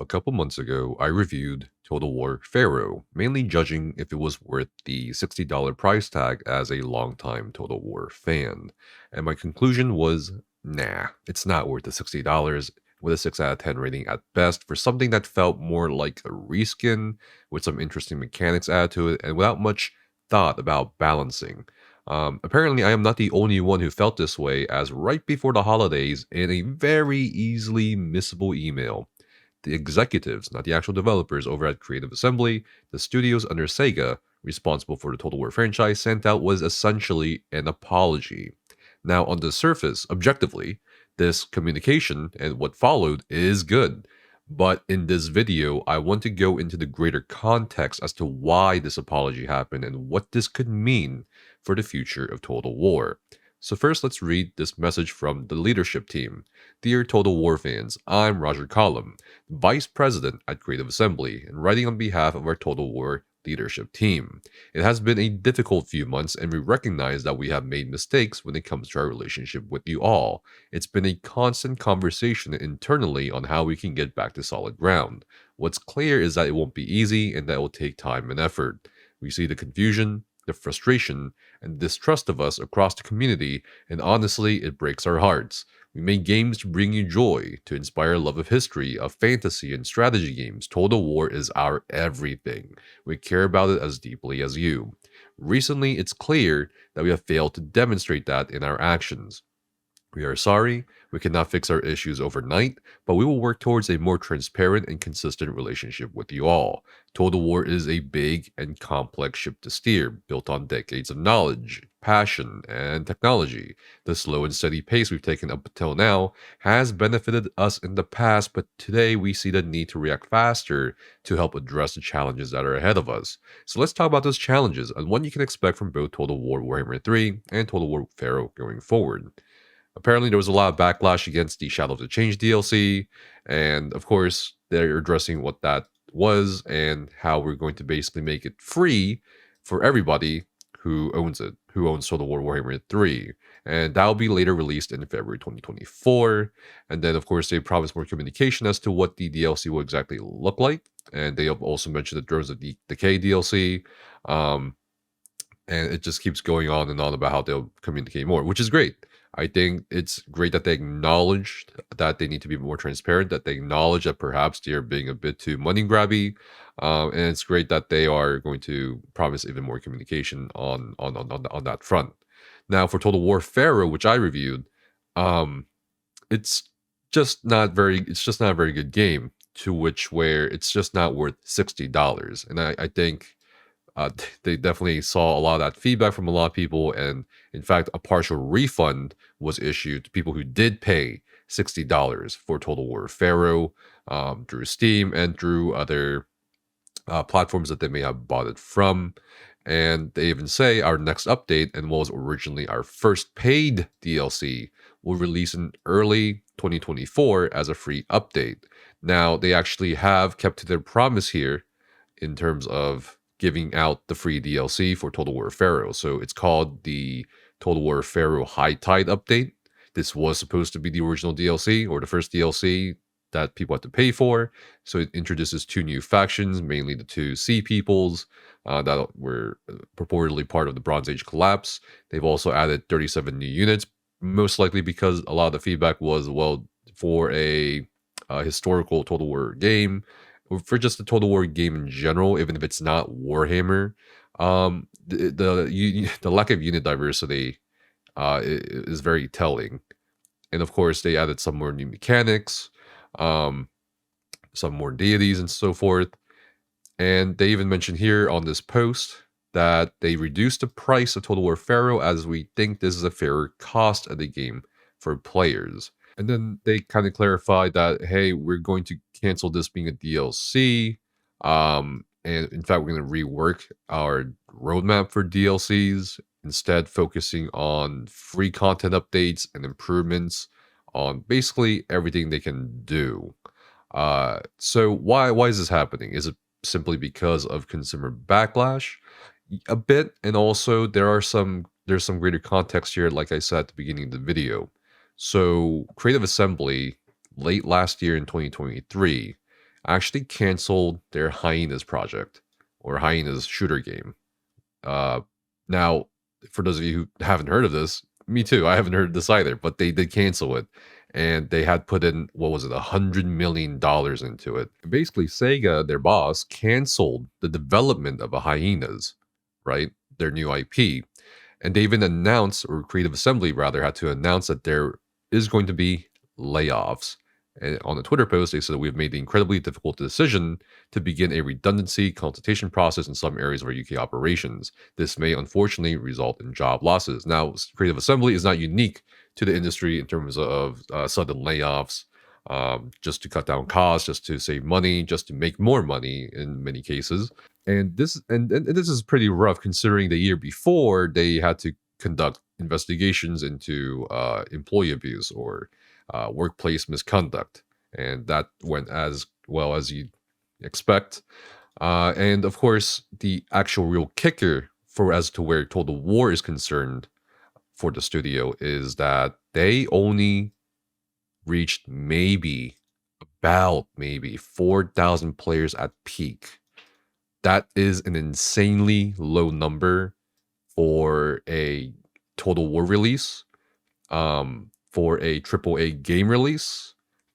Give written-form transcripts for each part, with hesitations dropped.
a couple months ago, I reviewed Total War Pharaoh, mainly judging if it was worth the $60 price tag as a longtime Total War fan. And my conclusion was, nah, it's not worth the $60 with a 6 out of 10 rating at best for something that felt more like a reskin with some interesting mechanics added to it and without much thought about balancing. Apparently, I am not the only one who felt this way, as right before the holidays, in a very easily missable email, the executives, not the actual developers over at Creative Assembly, the studios under Sega, responsible for the Total War franchise, sent out was essentially an apology. Now, on the surface, objectively, this communication and what followed is good. But in this video, I want to go into the greater context as to why this apology happened and what this could mean for the future of Total War. So first, let's read this message from the leadership team. Dear Total War fans, I'm Roger Collum, Vice President at Creative Assembly, and writing on behalf of our Total War leadership team. It has been a difficult few months, and we recognize that we have made mistakes when it comes to our relationship with you all. It's been a constant conversation internally on how we can get back to solid ground. What's clear is that it won't be easy and that it will take time and effort. We see the confusion, the frustration, and distrust of us across the community, and honestly, it breaks our hearts. We make games to bring you joy, to inspire a love of history, of fantasy, and strategy games. Total War is our everything. We care about it as deeply as you. Recently, it's clear that we have failed to demonstrate that in our actions. We are sorry, we cannot fix our issues overnight, but we will work towards a more transparent and consistent relationship with you all. Total War is a big and complex ship to steer, built on decades of knowledge, passion, and technology. The slow and steady pace we've taken up until now has benefited us in the past, but today we see the need to react faster to help address the challenges that are ahead of us. So let's talk about those challenges and what you can expect from both Total War Warhammer 3 and Total War Pharaoh going forward. Apparently, there was a lot of backlash against the Shadow of the Change DLC, and of course, they're addressing what that was and how we're going to basically make it free for everybody who owns it, who owns Total War Warhammer 3. And that'll be later released in February 2024. And then, of course, they promised more communication as to what the DLC will exactly look like. And they have also mentioned the Drones of Decay DLC. And it just keeps going on and on about how they'll communicate more, which is great. I think it's great that they acknowledged that they need to be more transparent, that they acknowledge that perhaps they're being a bit too money grabby. And it's great that they are going to promise even more communication on that front. Now, for Total War Pharaoh, which I reviewed, it's just not a very good game, to which where it's just not worth $60. And I think they definitely saw a lot of that feedback from a lot of people, and in fact, a partial refund was issued to people who did pay $60 for Total War Pharaoh through Steam and through other platforms that they may have bought it from. And they even say our next update, and what was originally our first paid DLC, will release in early 2024 as a free update. Now, they actually have kept to their promise here in terms of giving out the free DLC for Total War Pharaoh. So it's called the Total War Pharaoh High Tide update. This was supposed to be the original DLC, or the first DLC that people had to pay for. So it introduces 2 new factions, mainly the 2 Sea Peoples that were purportedly part of the Bronze Age collapse. They've also added 37 new units, most likely because a lot of the feedback was, well, for a historical Total War game, or for just the Total War game in general, even if it's not Warhammer, the lack of unit diversity is very telling. And of course, they added some more new mechanics, some more deities, and so forth. And they even mentioned here on this post that they reduced the price of Total War Pharaoh, as we think this is a fairer cost of the game for players. And then they kind of clarified that, hey, we're going to cancel this being a DLC. And in fact, we're going to rework our roadmap for DLCs, instead focusing on free content updates and improvements on basically everything they can do. So why is this happening? Is it simply because of consumer backlash? A bit, and also there's some greater context here, like I said at the beginning of the video. So Creative Assembly, late last year in 2023, actually canceled their Hyenas project, or Hyenas shooter game. Now, for those of you who haven't heard of this, me too, I haven't heard of this either, but they did cancel it. And they had put in, what was it, $100 million into it. Basically, Sega, their boss, canceled the development of a Hyenas, right? Their new IP. And they even announced, or Creative Assembly rather, had to announce that there is going to be layoffs. And on a Twitter post, they said, "We have made the incredibly difficult decision to begin a redundancy consultation process in some areas of our UK operations. This may unfortunately result in job losses." Now, Creative Assembly is not unique to the industry in terms of sudden layoffs, just to cut down costs, just to save money, just to make more money in many cases. And this is pretty rough considering the year before they had to conduct investigations into employee abuse or workplace misconduct, and that went as well as you'd expect. And of course, the actual real kicker for as to where Total War is concerned for the studio is that they only reached about maybe 4,000 players at peak. That is an insanely low number for a Total War release, for a AAA game release,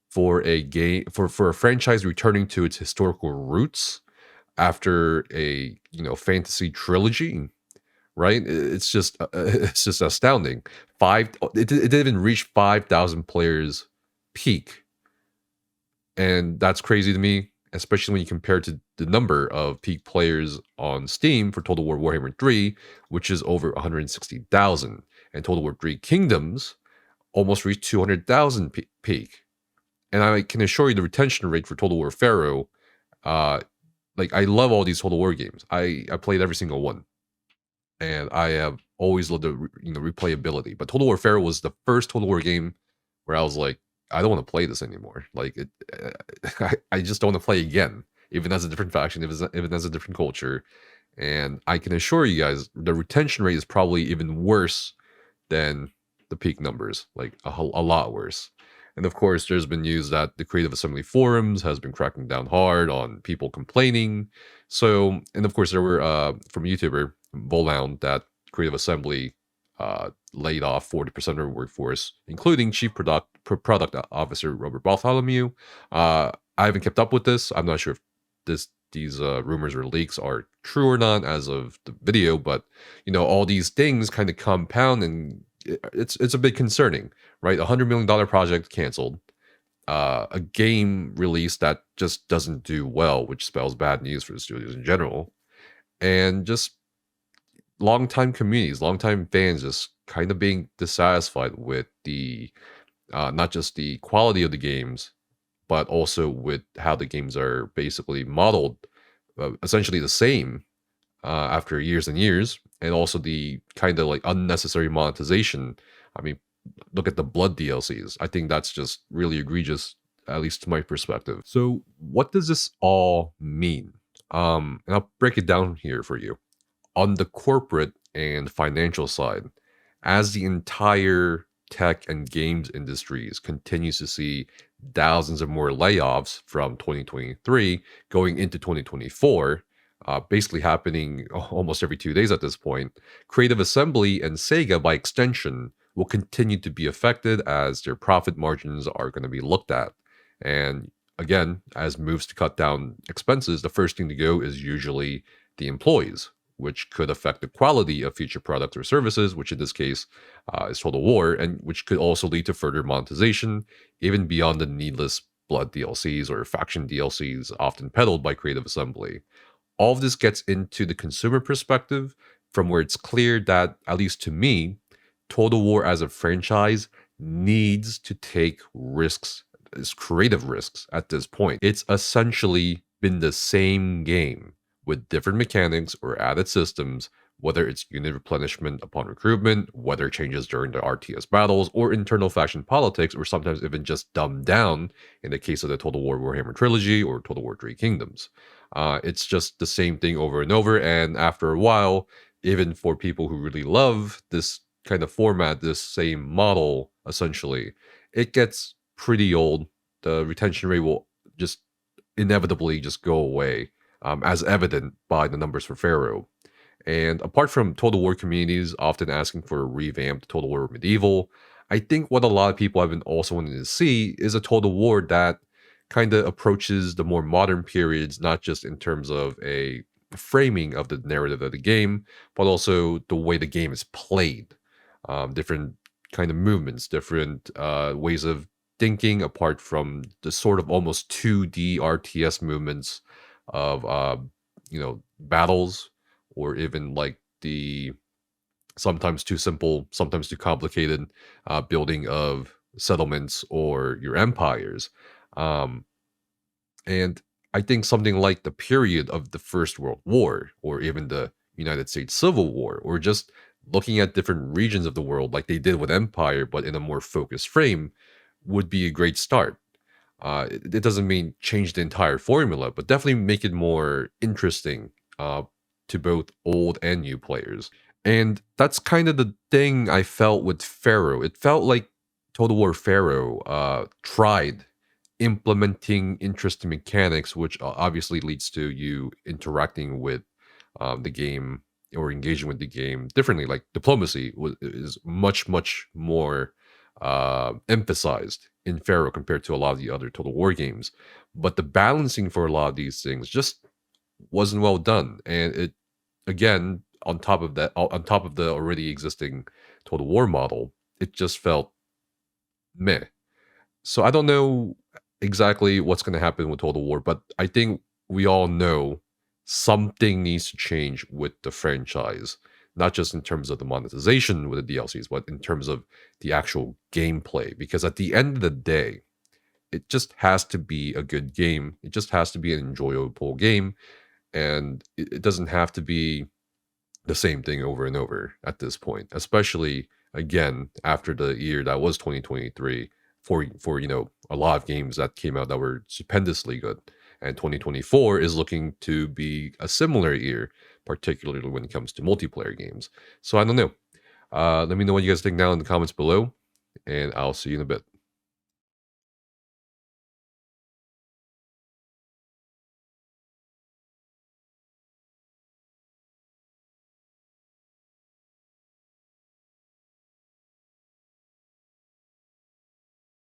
for a game for a franchise returning to its historical roots after a fantasy trilogy, right? It's just it's just astounding. It didn't even reach 5,000 players peak, and that's crazy to me, especially when you compare it to the number of peak players on Steam for Total War Warhammer 3, which is over 160,000, and Total War 3 Kingdoms almost reached 200,000 peak. And I can assure you the retention rate for Total War Pharaoh, like I love all these Total War games. I played every single one, and I have always loved the replayability. But Total War Pharaoh was the first Total War game where I was like, I don't want to play this anymore. Like I just don't want to play again, even as a different faction, even as a different culture. And I can assure you guys, the retention rate is probably even worse than the peak numbers, like a lot worse. And of course, there's been news that the Creative Assembly forums has been cracking down hard on people complaining. So, and of course, there were from YouTuber Volound that Creative Assembly laid off 40% of their workforce, including Chief Product Officer Robert Bartholomew. I haven't kept up with this. I'm not sure if these rumors or leaks are true or not as of the video, but all these things kind of compound, and it's a bit concerning, right? $100 million project canceled, a game release that just doesn't do well, which spells bad news for the studios in general, and just longtime communities, longtime fans just kind of being dissatisfied with the not just the quality of the games, but also with how the games are basically modeled, essentially the same after years and years, and also the kind of like unnecessary monetization. I mean, look at the Blood DLCs. I think that's just really egregious, at least to my perspective. So what does this all mean? And I'll break it down here for you. On the corporate and financial side, as the entire tech and games industries continues to see thousands of more layoffs from 2023 going into 2024, basically happening almost every 2 days at this point, Creative Assembly and Sega, by extension, will continue to be affected as their profit margins are going to be looked at. And again, as moves to cut down expenses, the first thing to go is usually the employees, which could affect the quality of future products or services, which in this case is Total War, and which could also lead to further monetization, even beyond the needless Blood DLCs or faction DLCs often peddled by Creative Assembly. All of this gets into the consumer perspective, from where it's clear that, at least to me, Total War as a franchise needs to take risks, creative risks at this point. It's essentially been the same game with different mechanics or added systems, whether it's unit replenishment upon recruitment, weather changes during the RTS battles, or internal faction politics, or sometimes even just dumbed down in the case of the Total War Warhammer Trilogy or Total War 3 Kingdoms. It's just the same thing over and over, and after a while, even for people who really love this kind of format, this same model, essentially, it gets pretty old. The retention rate will just inevitably just go away, as evident by the numbers for Pharaoh. And apart from Total War communities often asking for a revamped Total War Medieval, I think what a lot of people have been also wanting to see is a Total War that kind of approaches the more modern periods, not just in terms of a framing of the narrative of the game, but also the way the game is played. Different kind of movements, different ways of thinking, apart from the sort of almost 2D RTS movements of battles, or even like the sometimes too simple, sometimes too complicated building of settlements or your empires. Um, and I think something like the period of the First World War, or even the United States Civil War, or just looking at different regions of the world like they did with Empire, but in a more focused frame, would be a great start. It doesn't mean change the entire formula, but definitely make it more interesting to both old and new players. And that's kind of the thing I felt with Pharaoh. It felt like Total War Pharaoh tried implementing interesting mechanics, which obviously leads to you interacting with the game or engaging with the game differently. Like diplomacy is much, much more emphasized in Pharaoh compared to a lot of the other Total War games. But the balancing for a lot of these things just wasn't well done. And it, again, on top of that, on top of the already existing Total War model, it just felt meh. So I don't know exactly what's going to happen with Total War, but I think we all know something needs to change with the franchise, not just in terms of the monetization with the DLCs, but in terms of the actual gameplay. Because at the end of the day, it just has to be a good game. It just has to be an enjoyable game, and it doesn't have to be the same thing over and over at this point, especially again after the year that was 2023 for a lot of games that came out that were stupendously good. And 2024 is looking to be a similar year, particularly when it comes to multiplayer games. So I don't know. Let me know what you guys think down in the comments below, and I'll see you in a bit.